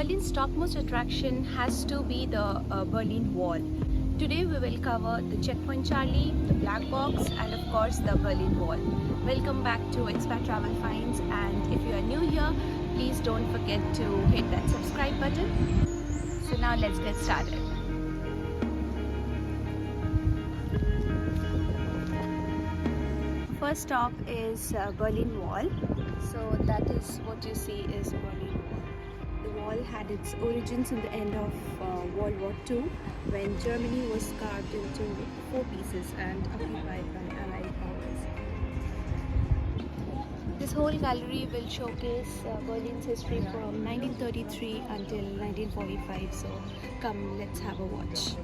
Berlin's topmost attraction has to be the Berlin Wall. Today we will cover the Checkpoint Charlie, the Black Box, and of course the Berlin Wall. Welcome back to Expat Travel Finds, and if you are new here, please don't forget to hit that subscribe button. So now let's get started. First stop is Berlin Wall. So that is what you see is Berlin Wall. The wall had its origins in the end of World War II, when Germany was carved into 4 pieces and occupied by Allied powers. This whole gallery will showcase Berlin's history from 1933 until 1945. So come, let's have a watch.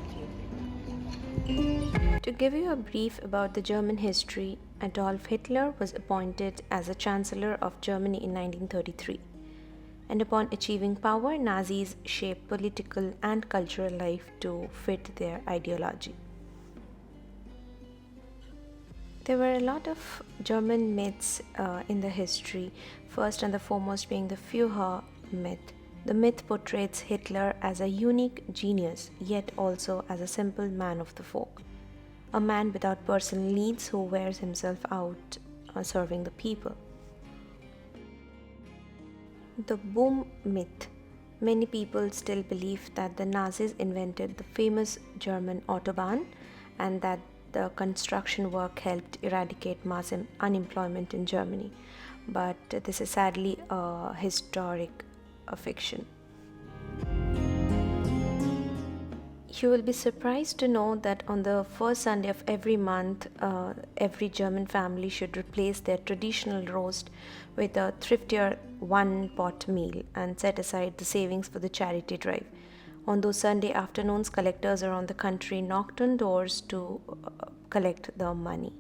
To give you a brief about the German history, Adolf Hitler was appointed as a Chancellor of Germany in 1933. And upon achieving power, Nazis shaped political and cultural life to fit their ideology. There were a lot of German myths in the history, first and the foremost being the Führer myth. The myth portrays Hitler as a unique genius, yet also as a simple man of the folk. A man without personal needs who wears himself out serving the people. The boom myth. Many people still believe that the Nazis invented the famous German Autobahn and that the construction work helped eradicate mass unemployment in Germany. But this is sadly a historic fiction. You will be surprised to know that on the first Sunday of every month, every German family should replace their traditional roast with a thriftier one-pot meal and set aside the savings for the charity drive. On those Sunday afternoons, collectors around the country knocked on doors to collect the money.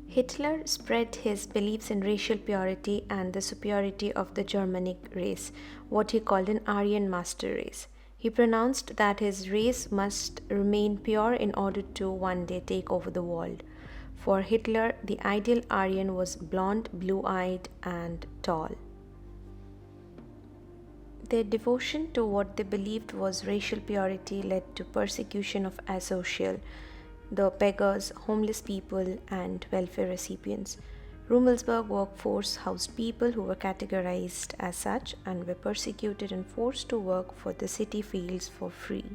Hitler spread his beliefs in racial purity and the superiority of the Germanic race, what he called an Aryan master race. He pronounced that his race must remain pure in order to one day take over the world. For Hitler, the ideal Aryan was blonde, blue-eyed, and tall. Their devotion to what they believed was racial purity led to persecution of asocial, the beggars, homeless people, and welfare recipients. Rummelsburg workforce housed people who were categorized as such and were persecuted and forced to work for the city fields for free.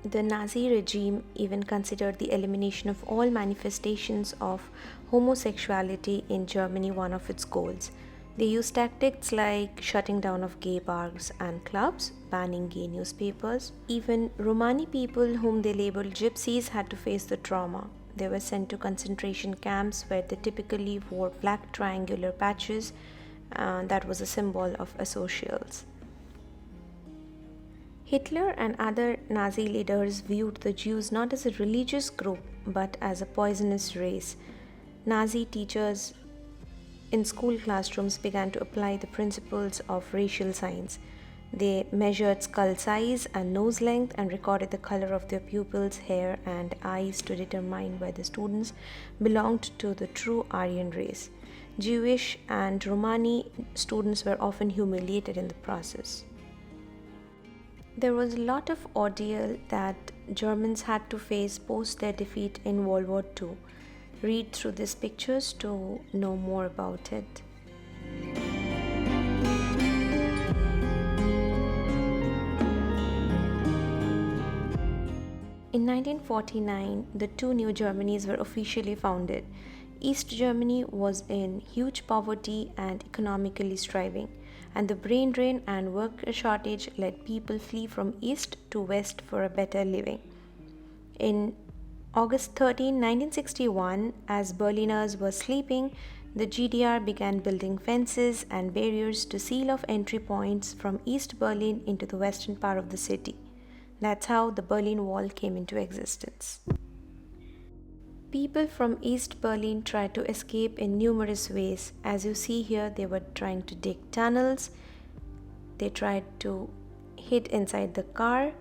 The Nazi regime even considered the elimination of all manifestations of homosexuality in Germany one of its goals. They used tactics like shutting down of gay bars and clubs, banning gay newspapers. Even Romani people whom they labeled gypsies had to face the trauma. They were sent to concentration camps where they typically wore black triangular patches, that was a symbol of asocials. Hitler and other Nazi leaders viewed the Jews not as a religious group but as a poisonous race. Nazi teachers in school classrooms began to apply the principles of racial science. They measured skull size and nose length and recorded the color of their pupils' hair and eyes to determine whether students belonged to the true Aryan race. Jewish and Romani students were often humiliated in the process. There was a lot of ordeal that Germans had to face post their defeat in World War II. Read through these pictures to know more about it. In 1949, the two new Germanys were officially founded. East Germany was in huge poverty and economically striving, and the brain drain and worker shortage led people flee from east to west for a better living. In August 13, 1961, as Berliners were sleeping, the GDR began building fences and barriers to seal off entry points from East Berlin into the western part of the city. That's how the Berlin Wall came into existence. People from East Berlin tried to escape in numerous ways. As you see here, they were trying to dig tunnels, they tried to hid inside the car,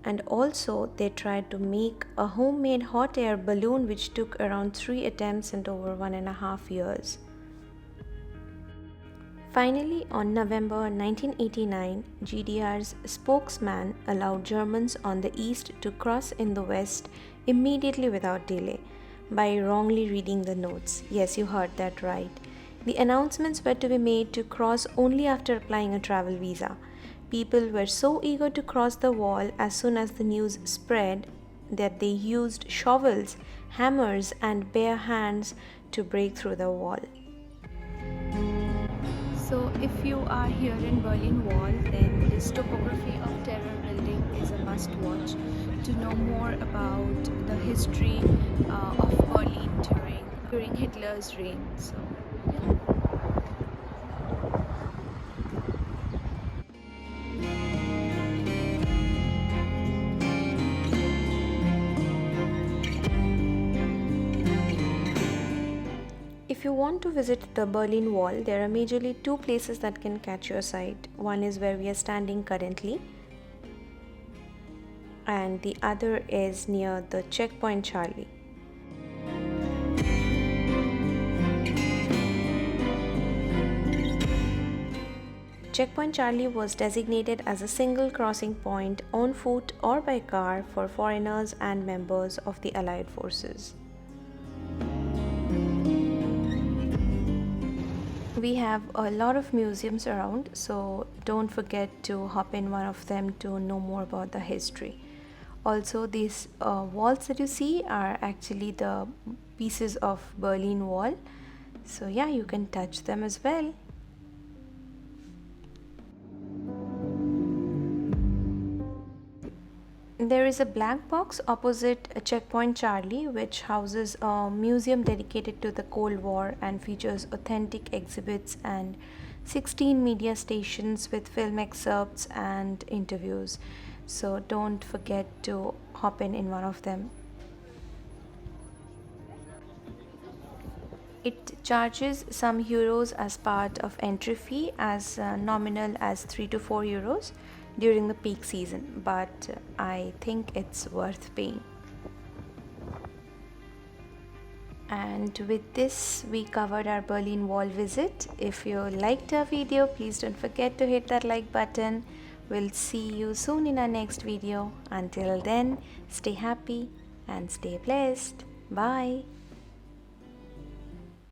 and also they tried to make a homemade hot air balloon which took around 3 attempts and over 1.5 years. Finally, on November 1989, GDR's spokesman allowed Germans on the east to cross in the west immediately without delay by wrongly reading the notes. Yes, you heard that right. The announcements were to be made to cross only after applying a travel visa. People were so eager to cross the wall as soon as the news spread that they used shovels, hammers, and bare hands to break through the wall. So, if you are here in Berlin Wall, then this Topography of Terror building is a must watch to know more about the history of Berlin during Hitler's reign. So, yeah. If you want to visit the Berlin Wall, there are majorly two places that can catch your sight. One is where we are standing currently, and the other is near the checkpoint Charlie. Checkpoint Charlie was designated as a single crossing point on foot or by car for foreigners and members of the Allied forces. We have a lot of museums around, so don't forget to hop in one of them to know more about the history. Also, these walls that you see are actually the pieces of Berlin Wall, so yeah, you can touch them as well. There is a black box opposite a Checkpoint Charlie, which houses a museum dedicated to the Cold War and features authentic exhibits and 16 media stations with film excerpts and interviews. So don't forget to hop in one of them. It charges some euros as part of entry fee, as nominal as 3 to 4 euros during the peak season, but I think it's worth paying. And with this, we covered our Berlin Wall visit. If you liked our video, please don't forget to hit that like button. We'll see you soon in our next video. Until then, stay happy and stay blessed. Bye.